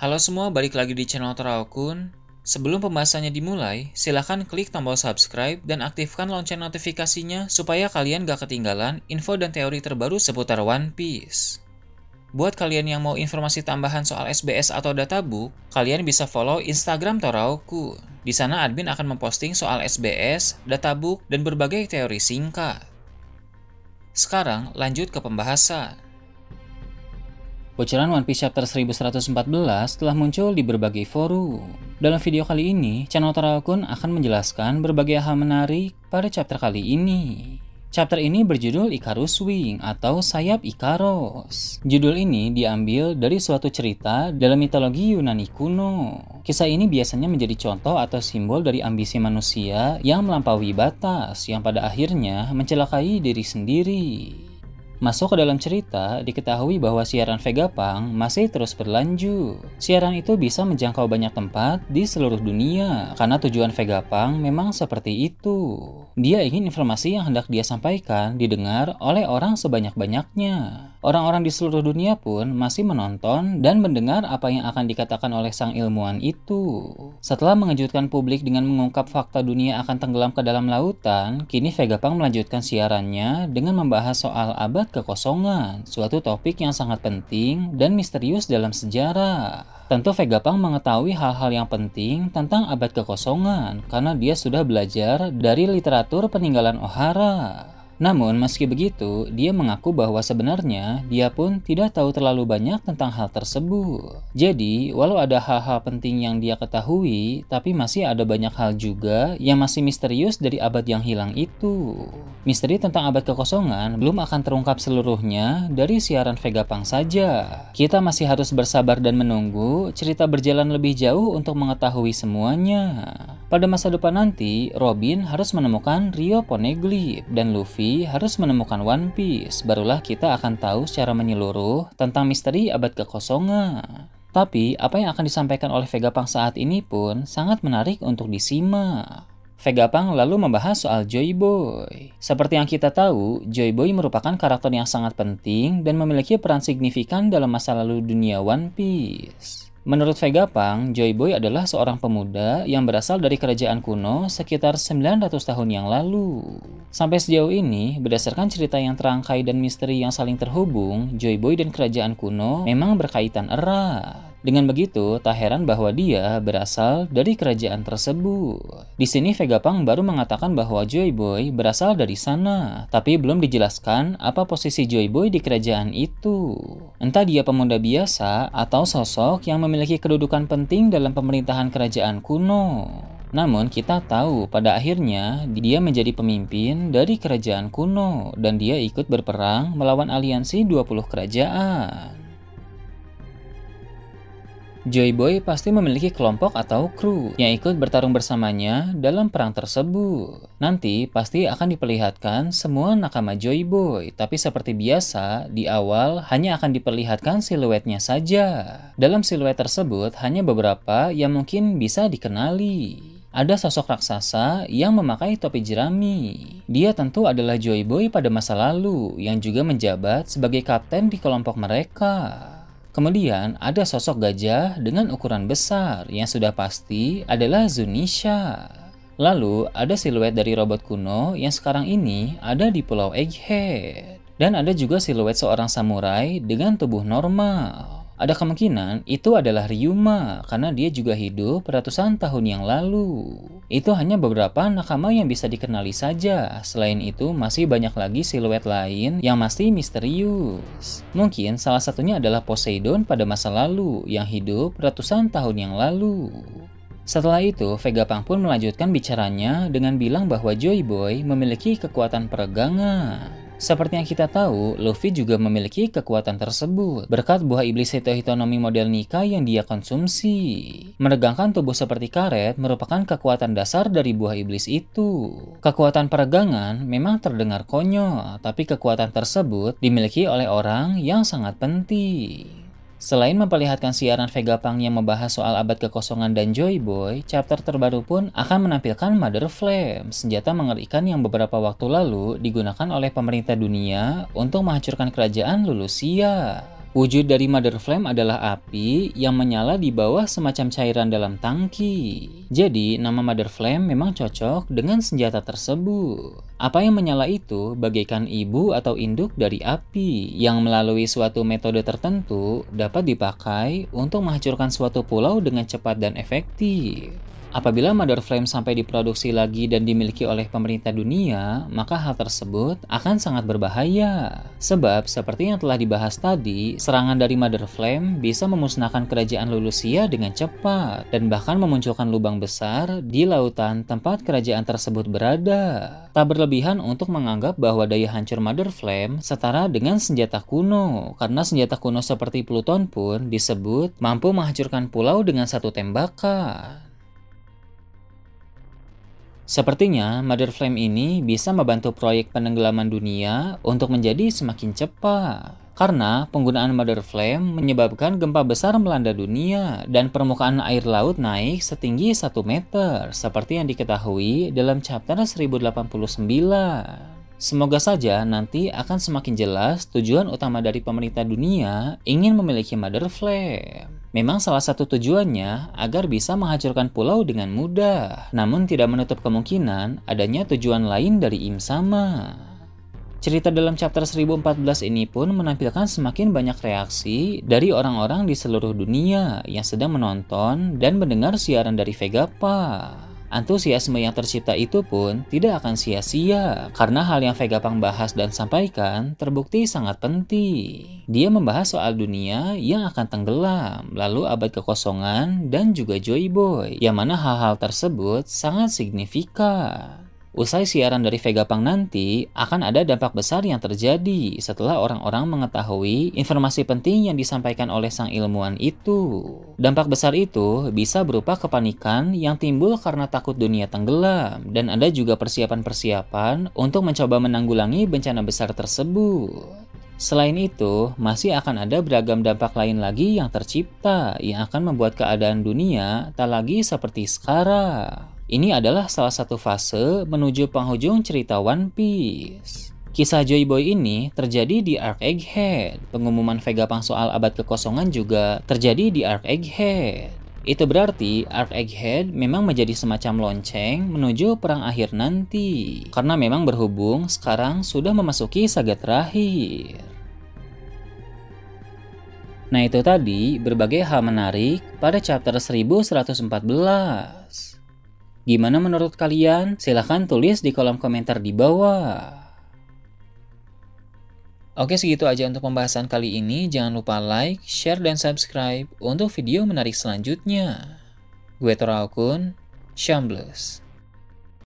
Halo semua, balik lagi di channel Toraokun. Sebelum pembahasannya dimulai, silahkan klik tombol subscribe dan aktifkan lonceng notifikasinya supaya kalian gak ketinggalan info dan teori terbaru seputar One Piece. Buat kalian yang mau informasi tambahan soal SBS atau databook, kalian bisa follow Instagram Toraokun. Di sana admin akan memposting soal SBS, databook, dan berbagai teori singkat. Sekarang lanjut ke pembahasan. Bocoran One Piece Chapter 1114 telah muncul di berbagai forum. Dalam video kali ini, channel Toraokun akan menjelaskan berbagai hal menarik pada chapter kali ini. Chapter ini berjudul Icarus Wing atau Sayap Ikaros. Judul ini diambil dari suatu cerita dalam mitologi Yunani kuno. Kisah ini biasanya menjadi contoh atau simbol dari ambisi manusia yang melampaui batas, yang pada akhirnya mencelakai diri sendiri. Masuk ke dalam cerita, diketahui bahwa siaran Vegapunk masih terus berlanjut. Siaran itu bisa menjangkau banyak tempat di seluruh dunia, karena tujuan Vegapunk memang seperti itu. Dia ingin informasi yang hendak dia sampaikan didengar oleh orang sebanyak-banyaknya. Orang-orang di seluruh dunia pun masih menonton dan mendengar apa yang akan dikatakan oleh sang ilmuwan itu. Setelah mengejutkan publik dengan mengungkap fakta dunia akan tenggelam ke dalam lautan, kini Vegapunk melanjutkan siarannya dengan membahas soal abad kekosongan, suatu topik yang sangat penting dan misterius dalam sejarah. Tentu Vegapunk mengetahui hal-hal yang penting tentang abad kekosongan karena dia sudah belajar dari literatur peninggalan Ohara. Namun meski begitu, dia mengaku bahwa sebenarnya dia pun tidak tahu terlalu banyak tentang hal tersebut. Jadi, walau ada hal-hal penting yang dia ketahui, tapi masih ada banyak hal juga yang masih misterius dari abad yang hilang itu. Misteri tentang abad kekosongan belum akan terungkap seluruhnya dari siaran Vegapunk saja. Kita masih harus bersabar dan menunggu cerita berjalan lebih jauh untuk mengetahui semuanya. Pada masa depan nanti, Robin harus menemukan Rio Poneglyph dan Luffy harus menemukan One Piece. Barulah kita akan tahu secara menyeluruh tentang misteri abad kekosongan. Tapi, apa yang akan disampaikan oleh Vegapunk saat ini pun sangat menarik untuk disimak. Vegapunk lalu membahas soal Joy Boy. Seperti yang kita tahu, Joy Boy merupakan karakter yang sangat penting dan memiliki peran signifikan dalam masa lalu dunia One Piece. Menurut Vegapunk, Joy Boy adalah seorang pemuda yang berasal dari kerajaan kuno sekitar 900 tahun yang lalu. Sampai sejauh ini, berdasarkan cerita yang terangkai dan misteri yang saling terhubung, Joy Boy dan kerajaan kuno memang berkaitan erat. Dengan begitu, tak heran bahwa dia berasal dari kerajaan tersebut. Di sini Vegapunk baru mengatakan bahwa Joy Boy berasal dari sana, tapi belum dijelaskan apa posisi Joy Boy di kerajaan itu. Entah dia pemuda biasa atau sosok yang memiliki kedudukan penting dalam pemerintahan kerajaan kuno. Namun kita tahu pada akhirnya dia menjadi pemimpin dari kerajaan kuno dan dia ikut berperang melawan aliansi 20 kerajaan. Joy Boy pasti memiliki kelompok atau kru yang ikut bertarung bersamanya dalam perang tersebut. Nanti pasti akan diperlihatkan semua nakama Joy Boy, tapi seperti biasa di awal hanya akan diperlihatkan siluetnya saja. Dalam siluet tersebut hanya beberapa yang mungkin bisa dikenali. Ada sosok raksasa yang memakai topi jerami. Dia tentu adalah Joy Boy pada masa lalu yang juga menjabat sebagai kapten di kelompok mereka. Kemudian ada sosok gajah dengan ukuran besar yang sudah pasti adalah Zunisha. Lalu ada siluet dari robot kuno yang sekarang ini ada di Pulau Egghead. Dan ada juga siluet seorang samurai dengan tubuh normal. Ada kemungkinan itu adalah Ryuma karena dia juga hidup ratusan tahun yang lalu. Itu hanya beberapa nakama yang bisa dikenali saja. Selain itu masih banyak lagi siluet lain yang masih misterius. Mungkin salah satunya adalah Poseidon pada masa lalu yang hidup ratusan tahun yang lalu. Setelah itu, Vegapunk pun melanjutkan bicaranya dengan bilang bahwa Joy Boy memiliki kekuatan peregangan. Seperti yang kita tahu, Luffy juga memiliki kekuatan tersebut berkat buah iblis Hito-Hitonomi model Nika yang dia konsumsi. Meregangkan tubuh seperti karet merupakan kekuatan dasar dari buah iblis itu. Kekuatan peregangan memang terdengar konyol, tapi kekuatan tersebut dimiliki oleh orang yang sangat penting. Selain memperlihatkan siaran Vegapunk yang membahas soal abad kekosongan dan Joy Boy, chapter terbaru pun akan menampilkan Mother Flame, senjata mengerikan yang beberapa waktu lalu digunakan oleh pemerintah dunia untuk menghancurkan kerajaan Lulusia. Wujud dari Mother Flame adalah api yang menyala di bawah semacam cairan dalam tangki. Jadi, nama Mother Flame memang cocok dengan senjata tersebut. Apa yang menyala itu bagaikan ibu atau induk dari api yang melalui suatu metode tertentu dapat dipakai untuk menghancurkan suatu pulau dengan cepat dan efektif. Apabila Mother Flame sampai diproduksi lagi dan dimiliki oleh pemerintah dunia, maka hal tersebut akan sangat berbahaya. Sebab, seperti yang telah dibahas tadi, serangan dari Mother Flame bisa memusnahkan kerajaan Lulusia dengan cepat, dan bahkan memunculkan lubang besar di lautan tempat kerajaan tersebut berada. Tak berlebihan untuk menganggap bahwa daya hancur Mother Flame setara dengan senjata kuno, karena senjata kuno seperti Pluton pun disebut mampu menghancurkan pulau dengan satu tembakan. Sepertinya, Mother Flame ini bisa membantu proyek penenggelaman dunia untuk menjadi semakin cepat. Karena penggunaan Mother Flame menyebabkan gempa besar melanda dunia dan permukaan air laut naik setinggi 1 meter, seperti yang diketahui dalam chapter 1089. Semoga saja nanti akan semakin jelas tujuan utama dari pemerintah dunia ingin memiliki Mother Flame. Memang salah satu tujuannya agar bisa menghancurkan pulau dengan mudah, namun tidak menutup kemungkinan adanya tujuan lain dari Im Sama. Cerita dalam chapter 1014 ini pun menampilkan semakin banyak reaksi dari orang-orang di seluruh dunia yang sedang menonton dan mendengar siaran dari Vegapunk. Antusiasme yang tercipta itu pun tidak akan sia-sia, karena hal yang Vegapunk bahas dan sampaikan terbukti sangat penting. Dia membahas soal dunia yang akan tenggelam, lalu abad kekosongan, dan juga Joy Boy, yang mana hal-hal tersebut sangat signifikan. Usai siaran dari Vegapunk nanti, akan ada dampak besar yang terjadi setelah orang-orang mengetahui informasi penting yang disampaikan oleh sang ilmuwan itu. Dampak besar itu bisa berupa kepanikan yang timbul karena takut dunia tenggelam, dan ada juga persiapan-persiapan untuk mencoba menanggulangi bencana besar tersebut. Selain itu, masih akan ada beragam dampak lain lagi yang tercipta yang akan membuat keadaan dunia tak lagi seperti sekarang. Ini adalah salah satu fase menuju penghujung cerita One Piece. Kisah Joy Boy ini terjadi di Arc Egghead. Pengumuman Vegapunk soal abad kekosongan juga terjadi di Arc Egghead. Itu berarti Arc Egghead memang menjadi semacam lonceng menuju perang akhir nanti. Karena memang berhubung sekarang sudah memasuki saga terakhir. Nah, itu tadi berbagai hal menarik pada chapter 1114. Gimana menurut kalian? Silahkan tulis di kolom komentar di bawah. Oke, segitu aja untuk pembahasan kali ini. Jangan lupa like, share, dan subscribe untuk video menarik selanjutnya. Gue Tora Okun, Shambles.